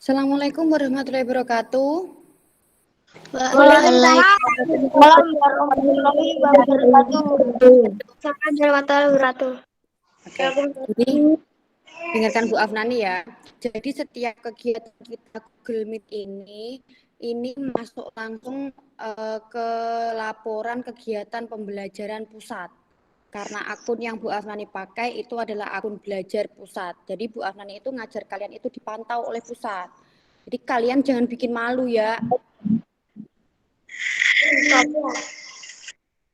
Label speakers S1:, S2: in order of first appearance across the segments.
S1: Assalamualaikum warahmatullahi wabarakatuh.
S2: Waalaikumsalam warahmatullahi wabarakatuh.
S1: Oke, jadi dengarkan Bu Afnani ya. Jadi setiap kegiatan kita Google Meet ini masuk langsung ke laporan kegiatan pembelajaran pusat. Karena akun yang Bu Afnani pakai itu adalah akun belajar pusat. Jadi Bu Afnani itu ngajar kalian itu dipantau oleh pusat. Jadi kalian jangan bikin malu ya.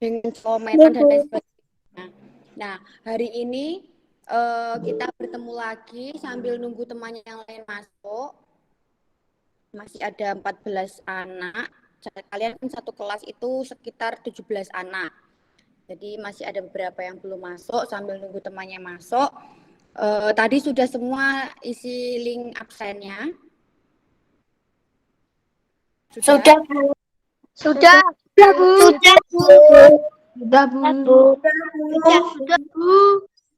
S1: Dengan komentan dan lain sebagainya. Nah, hari ini kita bertemu lagi sambil nunggu temannya yang lain masuk. Masih ada 14 anak. Kalian satu kelas itu sekitar 17 anak. Jadi masih ada beberapa yang belum masuk sambil nunggu temannya masuk. Tadi sudah semua isi link absennya.
S2: Sudah, Bu.
S3: Sudah, Bu.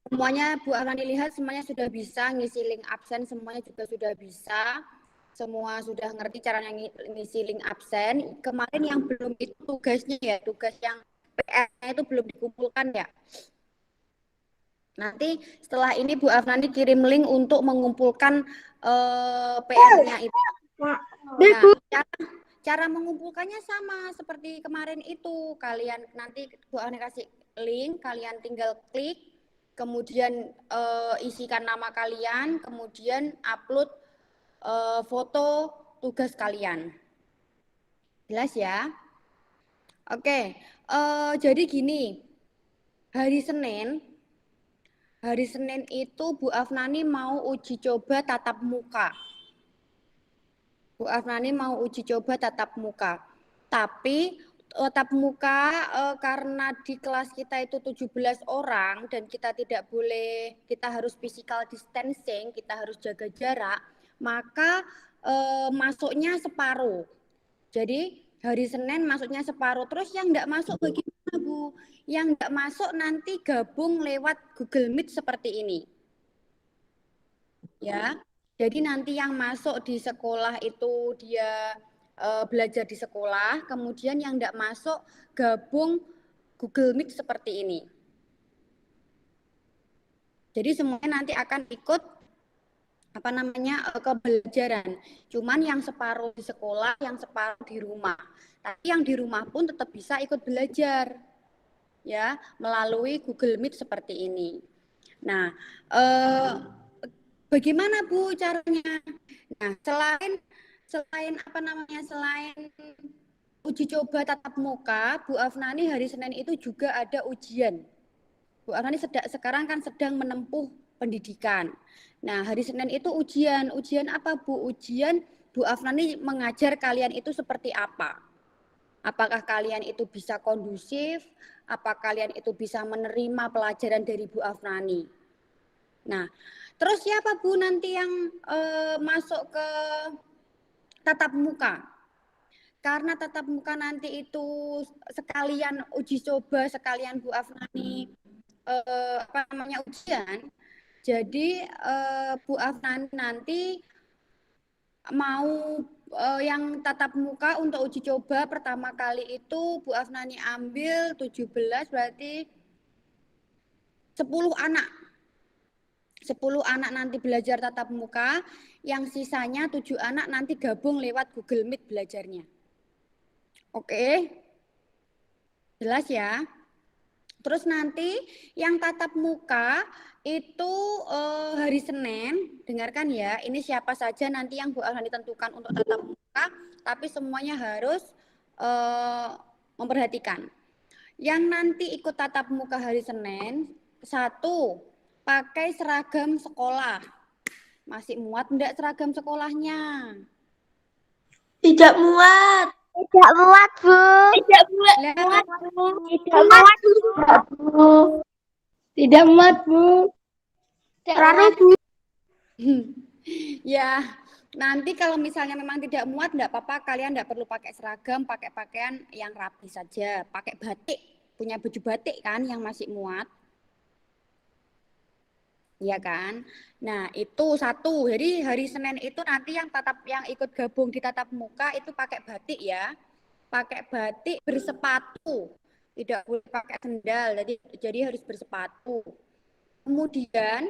S1: Semuanya Bu Arani lihat semuanya sudah bisa ngisi link absen, semuanya juga sudah bisa. Semua sudah ngerti caranya ngisi link absen. Kemarin yang belum itu tugasnya ya, tugas yang PR-nya itu belum dikumpulkan ya. Nanti setelah ini Bu Afnani kirim link untuk mengumpulkan PR-nya itu. Nah, cara mengumpulkannya sama seperti kemarin itu. Kalian nanti Bu Afnani kasih link, kalian tinggal klik, kemudian isikan nama kalian, kemudian upload foto tugas kalian. Jelas ya? Oke, jadi gini, hari Senin itu Bu Afnani mau uji coba tatap muka. Bu Afnani mau uji coba tatap muka. Tapi tatap muka karena di kelas kita itu 17 orang dan kita tidak boleh, kita harus physical distancing, kita harus jaga jarak, maka masuknya separuh. Jadi hari Senin masuknya separuh. Terus yang enggak masuk bagaimana, Bu? Yang enggak masuk nanti gabung lewat Google Meet seperti ini. Ya. Jadi nanti yang masuk di sekolah itu dia belajar di sekolah, kemudian yang enggak masuk gabung Google Meet seperti ini. Jadi semuanya nanti akan ikut kebelajaran. Cuman yang separuh di sekolah, yang separuh di rumah. Tapi yang di rumah pun tetap bisa ikut belajar. Ya, melalui Google Meet seperti ini. Nah, bagaimana Bu caranya? Nah, selain uji coba tatap muka, Bu Afnani hari Senin itu juga ada ujian. Bu Afnani sekarang kan sedang menempuh pendidikan. Nah, hari Senin itu ujian. Ujian apa, Bu? Ujian Bu Afnani mengajar kalian itu seperti apa? Apakah kalian itu bisa kondusif? Apa kalian itu bisa menerima pelajaran dari Bu Afnani? Nah, terus siapa Bu nanti yang masuk ke tatap muka? Karena tatap muka nanti itu sekalian uji coba, sekalian Bu Afnani ujian. Jadi Bu Afnani nanti mau yang tatap muka untuk uji coba pertama kali itu Bu Afnani ambil 17 berarti 10 anak. 10 anak nanti belajar tatap muka, yang sisanya 7 anak nanti gabung lewat Google Meet belajarnya. Oke. Jelas ya? Terus nanti yang tatap muka itu hari Senin, dengarkan ya, ini siapa saja nanti yang Bu Afnani tentukan untuk tatap muka, tapi semuanya harus memperhatikan. Yang nanti ikut tatap muka hari Senin, 1, pakai seragam sekolah. Masih muat enggak seragam sekolahnya?
S2: Tidak muat.
S3: Tidak muat, Bu.
S2: Tidak muat.
S3: Tidak
S2: muat, Bu. Tidak muat, Bu.
S3: Bu.
S1: Ya, nanti kalau misalnya memang tidak muat, enggak apa-apa, kalian enggak perlu pakai seragam, pakai pakaian yang rapi saja, pakai batik, punya baju batik kan yang masih muat. ya kan? Nah, itu satu. Jadi hari Senin itu nanti yang ikut gabung di tatap muka itu pakai batik ya. Pakai batik bersepatu. Tidak boleh pakai sendal. Jadi harus bersepatu. Kemudian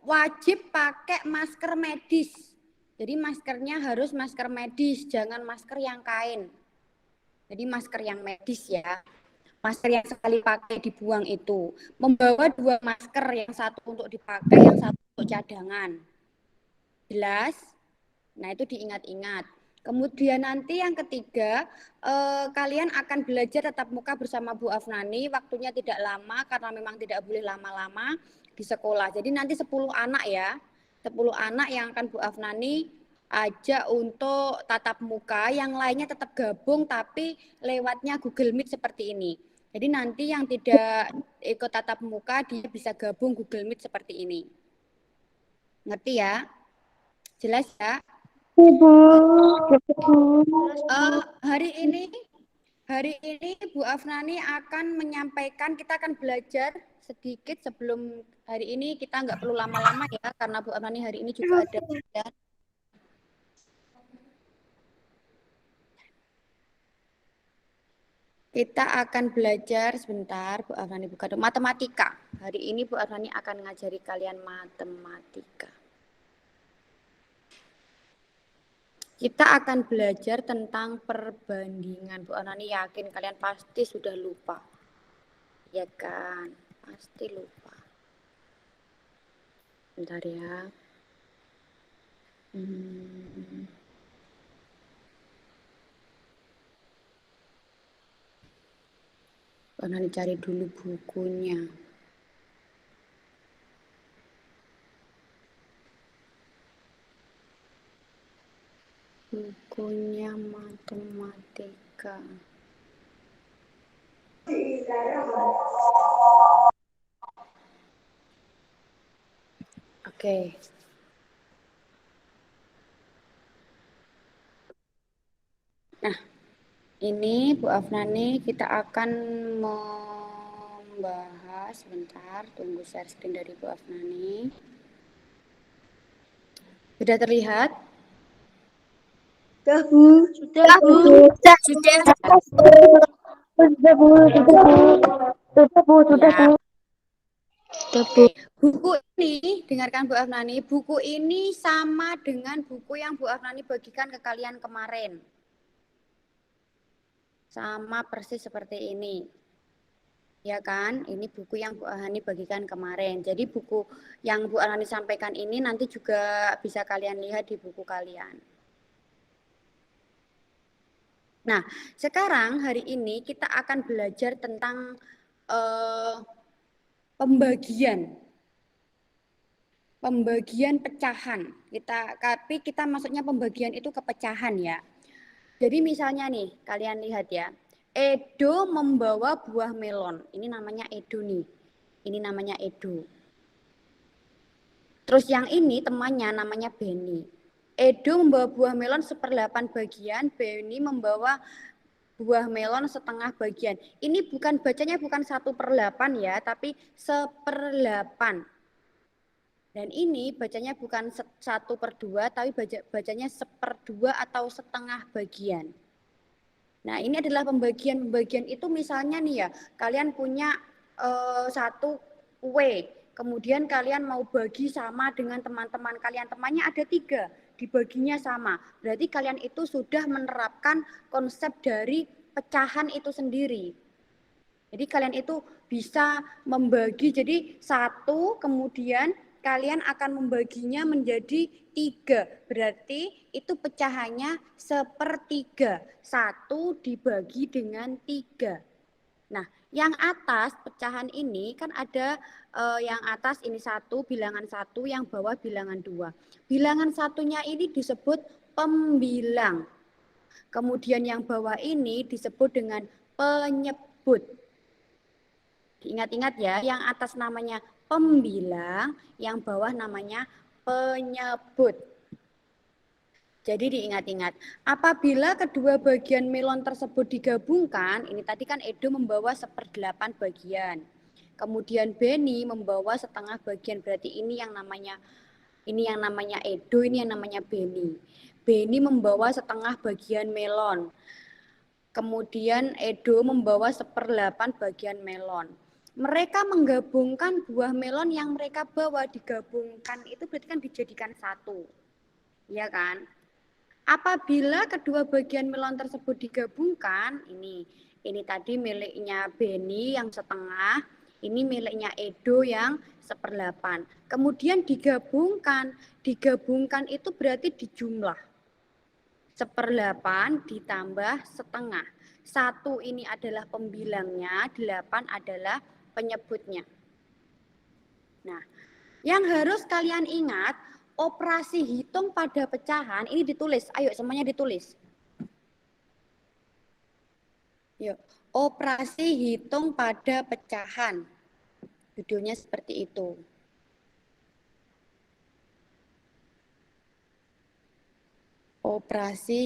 S1: wajib pakai masker medis. Jadi maskernya harus masker medis, jangan masker yang kain. Jadi masker yang medis ya. Masker yang sekali pakai dibuang itu. Membawa 2 masker, yang satu untuk dipakai, yang satu untuk cadangan. Jelas? Nah, itu diingat-ingat. Kemudian nanti yang ketiga, kalian akan belajar tatap muka bersama Bu Afnani. Waktunya tidak lama karena memang tidak boleh lama-lama di sekolah. Jadi nanti 10 anak ya. 10 anak yang akan Bu Afnani ajak untuk tatap muka, yang lainnya tetap gabung tapi lewatnya Google Meet seperti ini. Jadi nanti yang tidak ikut tatap muka dia bisa gabung Google Meet seperti ini. Ngerti ya? Jelas ya?
S2: Ibu.
S1: Hari ini Bu Afnani akan menyampaikan, kita akan belajar sedikit sebelum hari ini, kita nggak perlu lama-lama ya, karena Bu Afnani hari ini juga ada ujian. Kita akan belajar sebentar, Bu Afnani buka dulu, matematika. Hari ini Bu Afnani akan ngajari kalian matematika. Kita akan belajar tentang perbandingan. Bu Afnani yakin kalian pasti sudah lupa. Ya kan? Pasti lupa. Bentar ya. Karena dicari dulu bukunya. Bukunya matematika. Oke. Nah, ini Bu Afnani kita akan membahas, sebentar, tunggu share screen dari Bu Afnani. Sudah terlihat?
S2: Sudah, Bu.
S3: Sudah, Bu.
S2: Sudah, Bu. Sudah, Bu.
S1: Buku ini, dengarkan Bu Afnani, buku ini sama dengan buku yang Bu Afnani bagikan ke kalian kemarin. Sama persis seperti ini. Ya kan? Ini buku yang Bu Afnani bagikan kemarin. Jadi buku yang Bu Afnani sampaikan ini nanti juga bisa kalian lihat di buku kalian. Nah, sekarang hari ini kita akan belajar tentang pembagian pecahan. Tapi kita maksudnya pembagian itu ke pecahan ya. Jadi misalnya nih, kalian lihat ya. Edo membawa buah melon. Ini namanya Edo nih. Ini namanya Edo. Terus yang ini temannya namanya Benny. Edo membawa buah melon 1/8 bagian, Benny membawa buah melon setengah bagian. Ini bacanya bukan 1/8 ya, tapi 1/8. Dan ini bacanya bukan 1/2, tapi bacanya 1/2 atau setengah bagian. Nah, ini adalah pembagian itu misalnya nih ya, kalian punya satu kue, kemudian kalian mau bagi sama dengan teman-teman kalian, temannya ada 3, dibaginya sama. Berarti kalian itu sudah menerapkan konsep dari pecahan itu sendiri. Jadi kalian itu bisa membagi, jadi 1, kemudian kalian akan membaginya menjadi 3. Berarti itu pecahannya 1/3. 1 dibagi dengan 3. Nah, yang atas pecahan ini kan ada yang atas ini 1, bilangan 1, yang bawah bilangan 2. Bilangan satunya ini disebut pembilang. Kemudian yang bawah ini disebut dengan penyebut. Diingat-ingat ya, yang atas namanya pembilang, yang bawah namanya penyebut. Jadi diingat-ingat, apabila kedua bagian melon tersebut digabungkan, ini tadi kan Edo membawa 1/8 bagian. Kemudian Beni membawa setengah bagian, berarti ini yang namanya Edo, ini yang namanya Beni. Beni membawa setengah bagian melon. Kemudian Edo membawa 1/8 bagian melon. Mereka menggabungkan buah melon yang mereka bawa, digabungkan itu berarti kan dijadikan satu. Ya kan? Apabila kedua bagian melon tersebut digabungkan, ini tadi miliknya Beni yang setengah, ini miliknya Edo yang 1/8. Kemudian digabungkan itu berarti dijumlah. 1/8 ditambah setengah. 1 ini adalah pembilangnya, 8 adalah penyebutnya. Nah, yang harus kalian ingat, operasi hitung pada pecahan ini ditulis. Ayo semuanya ditulis. Yuk, operasi hitung pada pecahan. Judulnya seperti itu. Operasi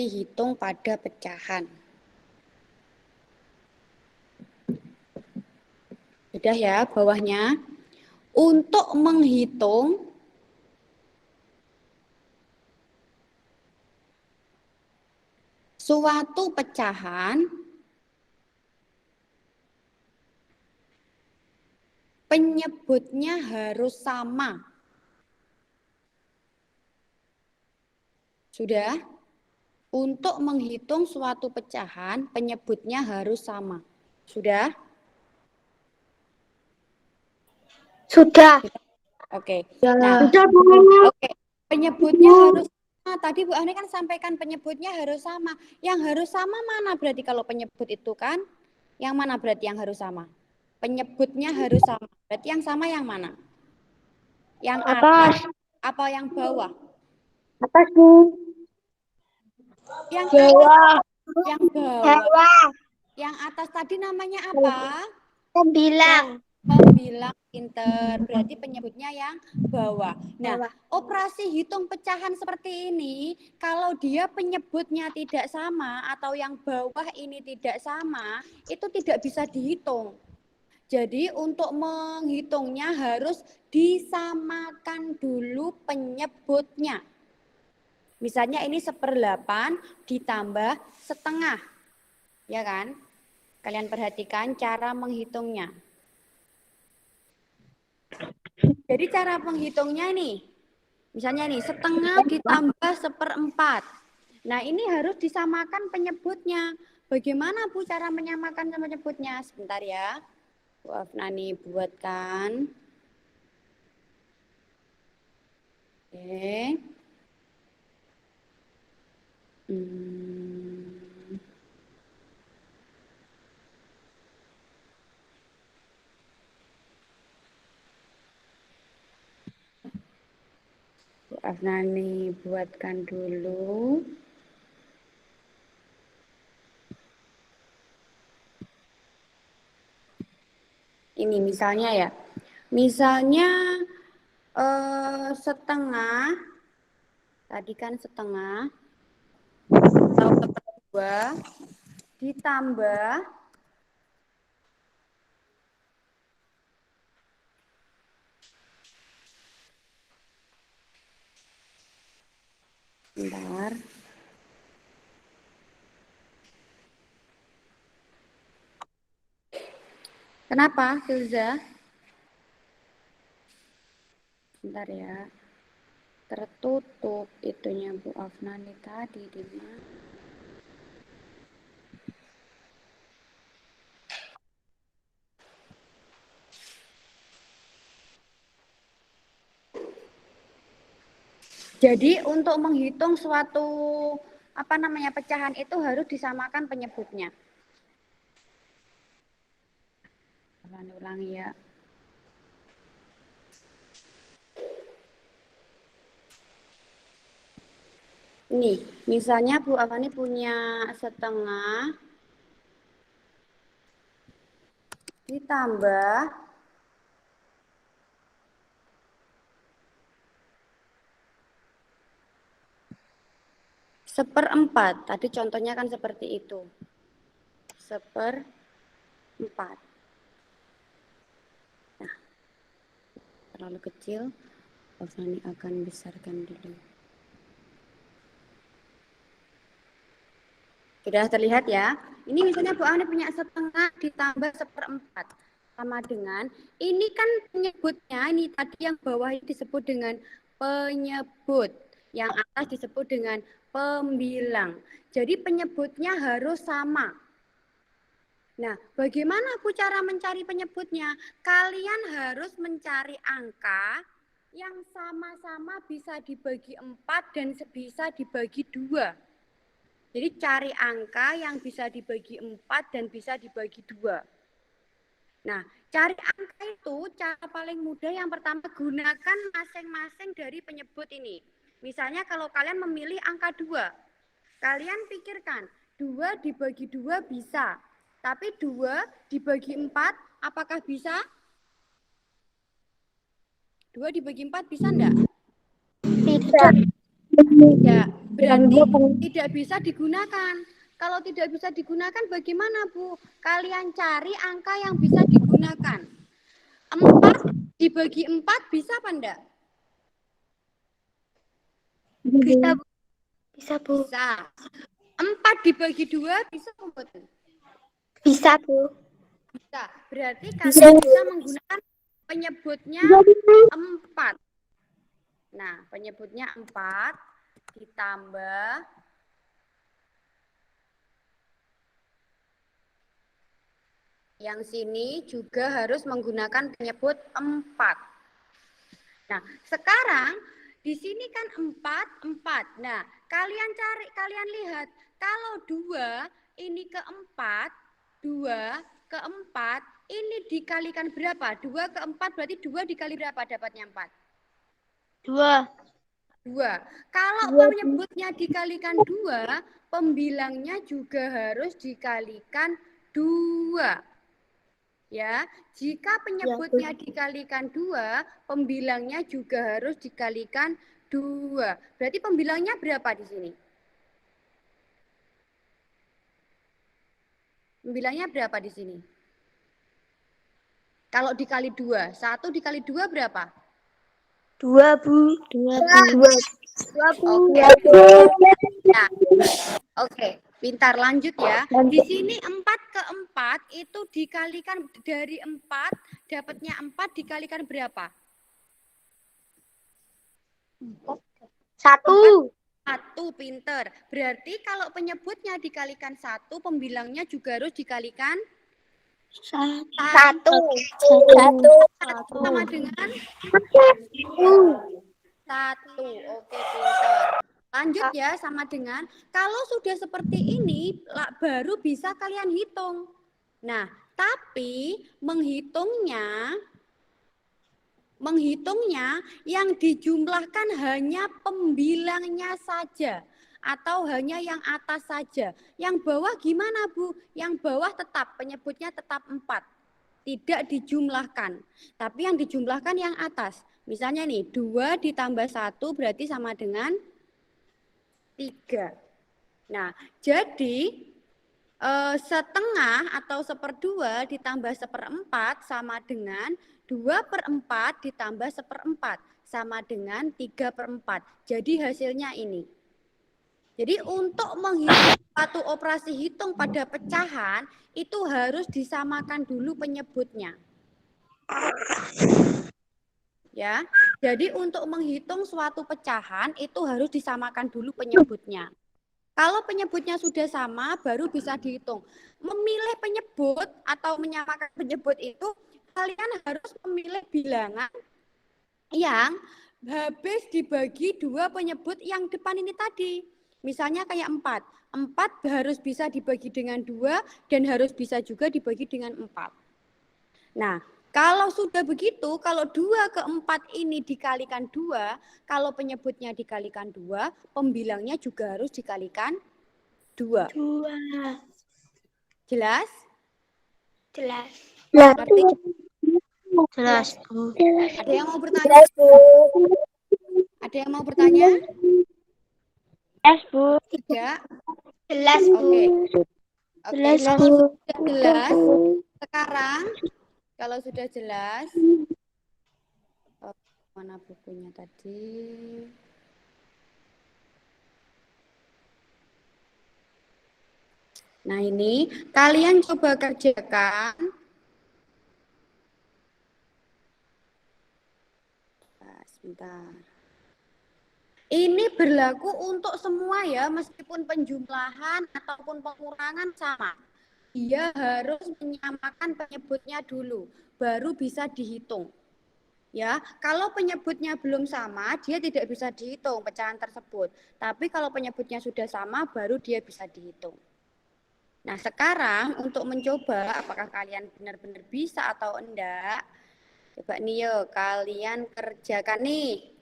S1: hitung pada pecahan. Sudah ya bawahnya. Untuk menghitung suatu pecahan, penyebutnya harus sama. Sudah? Untuk menghitung suatu pecahan, penyebutnya harus sama. Sudah?
S3: Sudah.
S1: Oke.
S2: Ya.
S1: Nah,
S2: Sudah, Bu.
S1: oke. Penyebutnya harus sama. Tadi Bu Ani kan sampaikan penyebutnya harus sama. Yang harus sama mana berarti kalau penyebut itu kan? Yang mana berarti yang harus sama? Penyebutnya harus sama. Berarti yang sama yang mana? Yang atas apa yang bawah?
S2: Atas, Bu.
S1: Yang
S3: Bawah.
S1: atas, yang bawah.
S3: Bawah.
S1: Yang atas tadi namanya apa?
S3: Pembilang.
S1: Pembilang pinter, berarti penyebutnya yang bawah. Nah,
S3: Bawah.
S1: operasi hitung pecahan seperti ini, kalau dia penyebutnya tidak sama atau yang bawah ini tidak sama, itu tidak bisa dihitung. Jadi untuk menghitungnya harus disamakan dulu penyebutnya. Misalnya ini 1/8 ditambah setengah, ya kan? Kalian perhatikan cara menghitungnya. Jadi cara menghitungnya nih, misalnya nih setengah ditambah 1/4. Nah ini harus disamakan penyebutnya. Bagaimana Bu cara menyamakan penyebutnya? Sebentar ya, Bu Afnani buatkan. Oke. Bu Afnani buatkan dulu. Ini misalnya ya. Misalnya setengah, tadi kan setengah, atau 1/2 ditambah bentar. Kenapa, Filza? Bentar ya. Tertutup itunya Bu Afnani tadi di mana? Jadi untuk menghitung suatu pecahan itu harus disamakan penyebutnya. Ulangi ya. Nih, misalnya Bu Afani punya setengah ditambah 1 1/4. Tadi contohnya kan seperti itu. 1/4. Nah, terlalu kecil. Ini akan besarkan dulu. Sudah terlihat ya? Ini misalnya Bu Ani punya 1/2 ditambah 1/4. Sama dengan, ini kan penyebutnya, ini tadi yang bawah ini disebut dengan penyebut. Yang atas disebut dengan pembilang. Jadi penyebutnya harus sama. Nah, bagaimana Bu cara mencari penyebutnya? Kalian harus mencari angka yang sama-sama bisa dibagi 4 dan bisa dibagi 2. Jadi cari angka yang bisa dibagi 4 dan bisa dibagi 2. Nah, cari angka itu cara paling mudah yang pertama gunakan masing-masing dari penyebut ini. Misalnya kalau kalian memilih angka 2, kalian pikirkan 2 dibagi 2 bisa. Tapi 2 dibagi 4 apakah bisa? 2 dibagi 4 bisa enggak?
S3: Tidak.
S1: Tidak. Berarti tidak bisa digunakan. Kalau tidak bisa digunakan bagaimana Bu? Kalian cari angka yang bisa digunakan. 4 dibagi 4 bisa apa enggak?
S3: Bisa, Bu. Bisa, Bu.
S1: Bisa. 4 dibagi 2 bisa apa?
S3: Bisa, Bu.
S1: Bisa. Berarti kalian bisa menggunakan penyebutnya 4. Nah, penyebutnya 4 ditambah yang sini juga harus menggunakan penyebut 4. Nah, sekarang di sini kan 4. Nah, kalian lihat kalau 2 ini ke 4, 2 ke 4 ini dikalikan berapa? 2 ke 4 berarti 2 dikali berapa dapatnya 4?
S3: 2.
S1: 2. Kalau penyebutnya dikalikan 2, pembilangnya juga harus dikalikan 2. Ya, jika penyebutnya dikalikan 2, pembilangnya juga harus dikalikan 2. Berarti pembilangnya berapa di sini? Pembilangnya berapa di sini? Kalau dikali 2, 1 dikali 2 berapa?
S3: 2, Bu. 2, Bu. 2, Bu.
S1: Nah, oke. Pintar, lanjut ya. Di sini 4 ke 4 itu dikalikan dari 4, dapatnya 4 dikalikan berapa?
S3: 1.
S1: 1, pinter. Berarti kalau penyebutnya dikalikan 1, pembilangnya juga harus dikalikan
S3: 1.
S1: Sama dengan 1. Oke, pinter. Lanjut ya, sama dengan kalau sudah seperti ini baru bisa kalian hitung. Nah, tapi menghitungnya yang dijumlahkan hanya pembilangnya saja atau hanya yang atas saja. Yang bawah gimana, Bu? Yang bawah tetap penyebutnya tetap 4. Tidak dijumlahkan. Tapi yang dijumlahkan yang atas. Misalnya nih, 2 ditambah 1 berarti sama dengan 3. Nah, jadi setengah atau 1/2 ditambah 1/4 sama dengan 2/4 ditambah 1/4 sama dengan 3/4. Jadi hasilnya ini. Jadi untuk menghitung suatu operasi hitung pada pecahan itu harus disamakan dulu penyebutnya. Ya, jadi untuk menghitung suatu pecahan itu harus disamakan dulu penyebutnya. Kalau penyebutnya sudah sama, baru bisa dihitung. Memilih penyebut atau menyamakan penyebut itu, kalian harus memilih bilangan yang habis dibagi 2 penyebut yang depan ini tadi. Misalnya kayak 4. 4 harus bisa dibagi dengan 2 dan harus bisa juga dibagi dengan 4. Nah, kalau sudah begitu, kalau 2 ke 4 ini dikalikan 2, kalau penyebutnya dikalikan 2, pembilangnya juga harus dikalikan 2. Jelas?
S3: Jelas.
S1: Artinya,
S3: Jelas, Bu.
S1: ada yang mau bertanya? Ada yang mau bertanya?
S3: Bu.
S1: Tidak?
S3: Jelas,
S1: Oke. Oke,
S3: Jelas,
S1: kalau
S3: Bu.
S1: sudah jelas, sekarang kalau sudah jelas, mana bukunya tadi? Nah ini, kalian coba kerjakan. Sebentar. Ini berlaku untuk semua ya, meskipun penjumlahan ataupun pengurangan sama. Dia harus menyamakan penyebutnya dulu, baru bisa dihitung. Ya, kalau penyebutnya belum sama, dia tidak bisa dihitung pecahan tersebut. Tapi kalau penyebutnya sudah sama, baru dia bisa dihitung. Nah, sekarang untuk mencoba apakah kalian benar-benar bisa atau enggak, coba nih yuk, kalian kerjakan nih.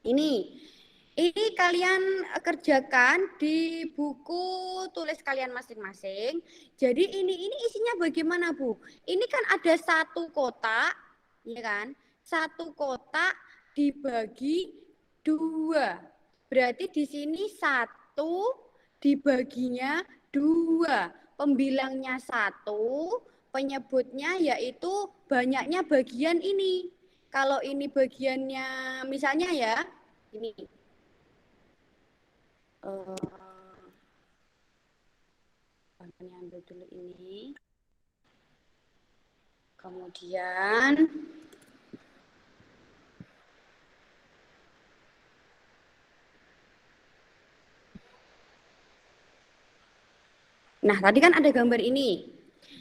S1: Ini kalian kerjakan di buku tulis kalian masing-masing. Jadi ini isinya bagaimana, Bu? Ini kan ada satu kotak, ya kan? Satu kotak dibagi 2. Berarti di sini 1 dibaginya 2. Pembilangnya 1, penyebutnya yaitu banyaknya bagian ini. Kalau ini bagiannya misalnya ya, ini ambil dulu ini, kemudian nah tadi kan ada gambar ini.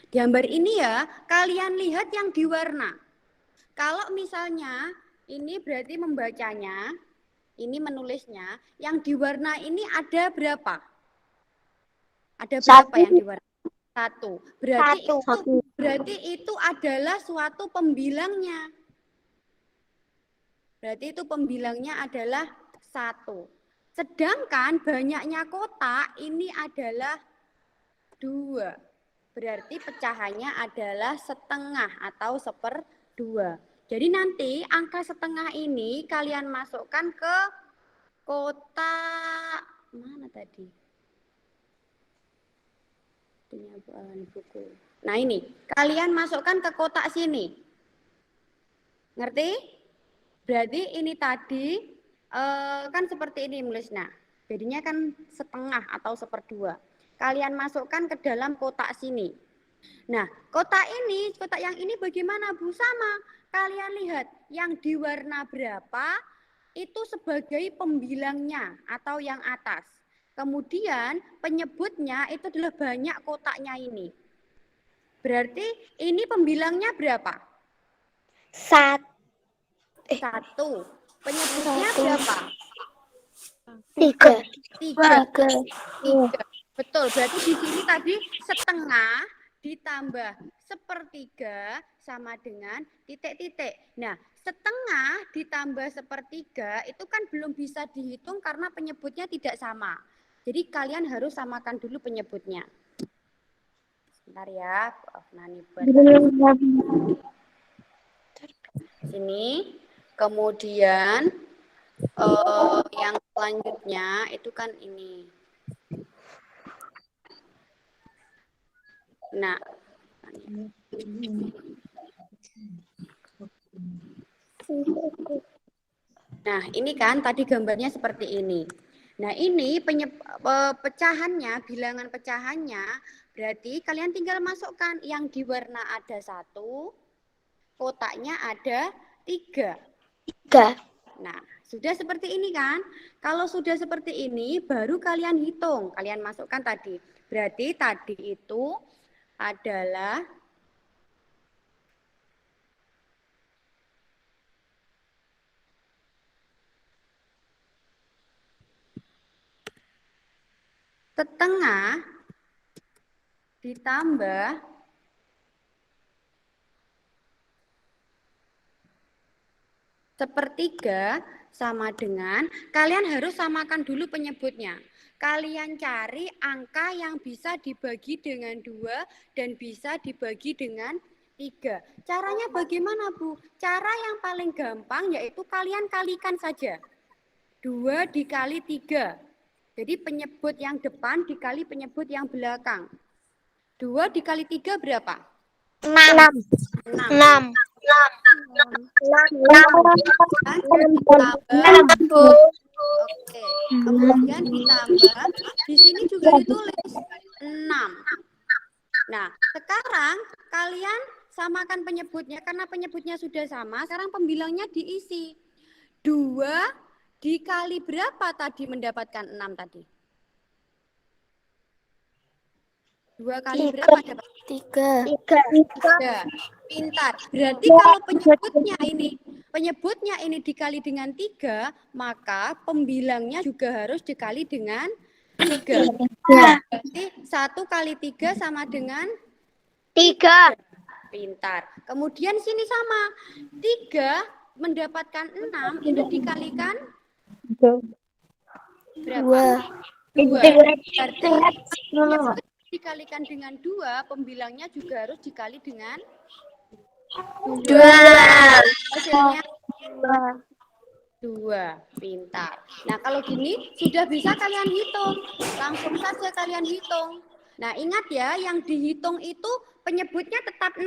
S1: Gambar ini ya, kalian lihat yang diwarna. Kalau misalnya ini berarti membacanya, ini menulisnya, yang diwarna ini ada berapa? Ada berapa yang diwarna? 1. Berarti itu adalah suatu pembilangnya. Berarti itu pembilangnya adalah 1. Sedangkan banyaknya kotak ini adalah 2. Berarti pecahannya adalah setengah atau 1/2. Jadi nanti angka setengah ini kalian masukkan ke kotak mana tadi? Buku. Nah ini, kalian masukkan ke kotak sini. Ngerti? Berarti ini tadi kan seperti ini nulisnya. Jadinya kan setengah atau 1/2. Kalian masukkan ke dalam kotak sini. Nah, kotak yang ini bagaimana, Bu? Sama. Kalian lihat yang diwarna berapa itu sebagai pembilangnya atau yang atas. Kemudian penyebutnya itu adalah banyak kotaknya ini. Berarti ini pembilangnya berapa?
S3: 1.
S1: 1. Penyebutnya berapa?
S3: 3.
S1: 3. Betul, berarti di sini tadi setengah ditambah 1/3 sama dengan titik-titik. Nah, setengah ditambah 1/3 itu kan belum bisa dihitung karena penyebutnya tidak sama. Jadi kalian harus samakan dulu penyebutnya. Sebentar ya, Nani buat sini. Kemudian yang selanjutnya itu kan ini. Nah, ini kan tadi gambarnya seperti ini. Nah, ini pecahannya, bilangan pecahannya, berarti kalian tinggal masukkan yang di warna ada 1, kotaknya ada 3. Nah, sudah seperti ini kan? Kalau sudah seperti ini, baru kalian hitung. Kalian masukkan tadi. Berarti tadi itu adalah setengah ditambah 1/3 sama dengan, kalian harus samakan dulu penyebutnya. Kalian cari angka yang bisa dibagi dengan 2 dan bisa dibagi dengan 3. Caranya bagaimana, Bu? Cara yang paling gampang yaitu kalian kalikan saja. 2 dikali 3. Jadi penyebut yang depan dikali penyebut yang belakang. 2 dikali 3 berapa?
S3: 6.
S1: 6.
S3: 6.
S1: Ditambah. Oke. Kemudian ditambah. Di sini juga ditulis 6. Nah, sekarang kalian samakan penyebutnya. Karena penyebutnya sudah sama, sekarang pembilangnya diisi. 2 dikali berapa tadi mendapatkan 6 tadi? 2 kali berapa dapat?
S3: 3.
S1: 3. Pintar. Berarti kalau penyebutnya ini dikali dengan 3, maka pembilangnya juga harus dikali dengan 3.
S3: Ya.
S1: Berarti 1 kali 3 sama dengan
S3: 3.
S1: pintar. Kemudian sini sama. 3 mendapatkan 6 itu dikalikan berapa? 2. Berarti dikalikan dengan 2, pembilangnya juga harus dikali dengan 2. Hasilnya 2. Pintar. Nah, kalau gini sudah bisa kalian hitung. Langsung saja kalian hitung. Nah, ingat ya, yang dihitung itu penyebutnya tetap 6.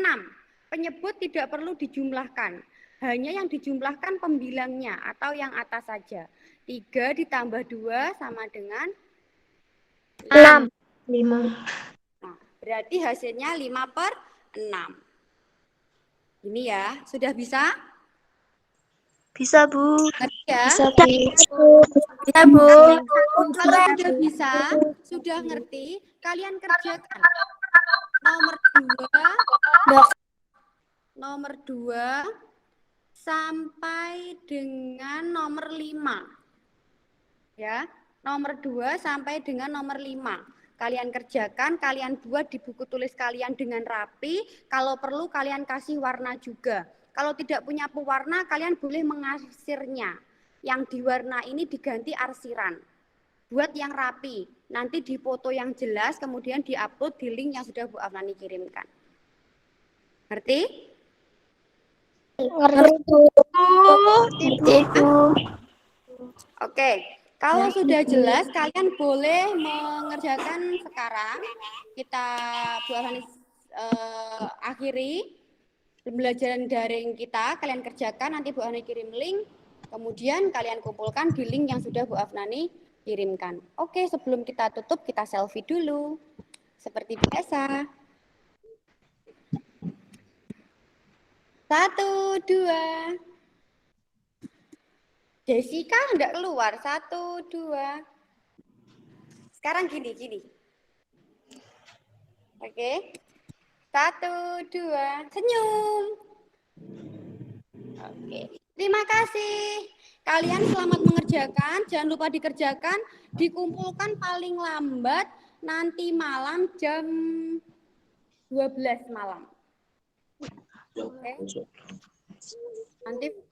S1: Penyebut tidak perlu dijumlahkan. Hanya yang dijumlahkan pembilangnya atau yang atas saja. 3 ditambah 2 sama dengan
S3: 6. 5.
S1: Nah, berarti hasilnya 5/6. Ini ya, sudah bisa?
S3: Bisa, Bu.
S1: Ngerti ya?
S3: Bisa, Bu. Bisa, Bu.
S1: Kalau sudah bisa, sudah ngerti, kalian kerjakan. Nomor 2 sampai dengan nomor 5. Ya, nomor 2 sampai dengan nomor 5. Kalian kerjakan, kalian buat di buku tulis kalian dengan rapi. Kalau perlu kalian kasih warna juga. Kalau tidak punya pewarna, kalian boleh mengarsirnya. Yang diwarna ini diganti arsiran. Buat yang rapi. Nanti dipoto yang jelas, kemudian diupload di link yang sudah Bu Afnani kirimkan. Ngerti? Oke. Kalau sudah jelas, kalian boleh mengerjakan sekarang. Kita Bu Afnani akhiri pembelajaran daring kita. Kalian kerjakan, nanti Bu Afnani kirim link. Kemudian kalian kumpulkan di link yang sudah Bu Afnani kirimkan. Oke, sebelum kita tutup, kita selfie dulu. Seperti biasa. 1, 2. Jessica enggak keluar. 1, 2. Sekarang gini. Oke. 1, 2. Senyum. Oke. Terima kasih. Kalian selamat mengerjakan. Jangan lupa dikerjakan. Dikumpulkan paling lambat nanti malam jam 12 malam. Oke. Nanti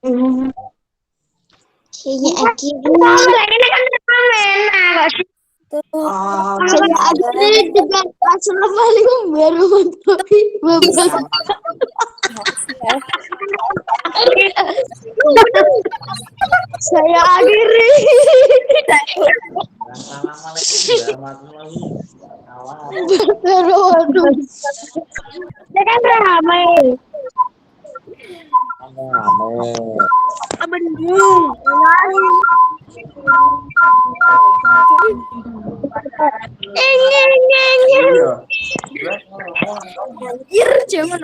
S3: Kayaknya saya akhirnya dengan pasal paling baru tapi saya akhiri kan ramai Bandung. Anjir, cuman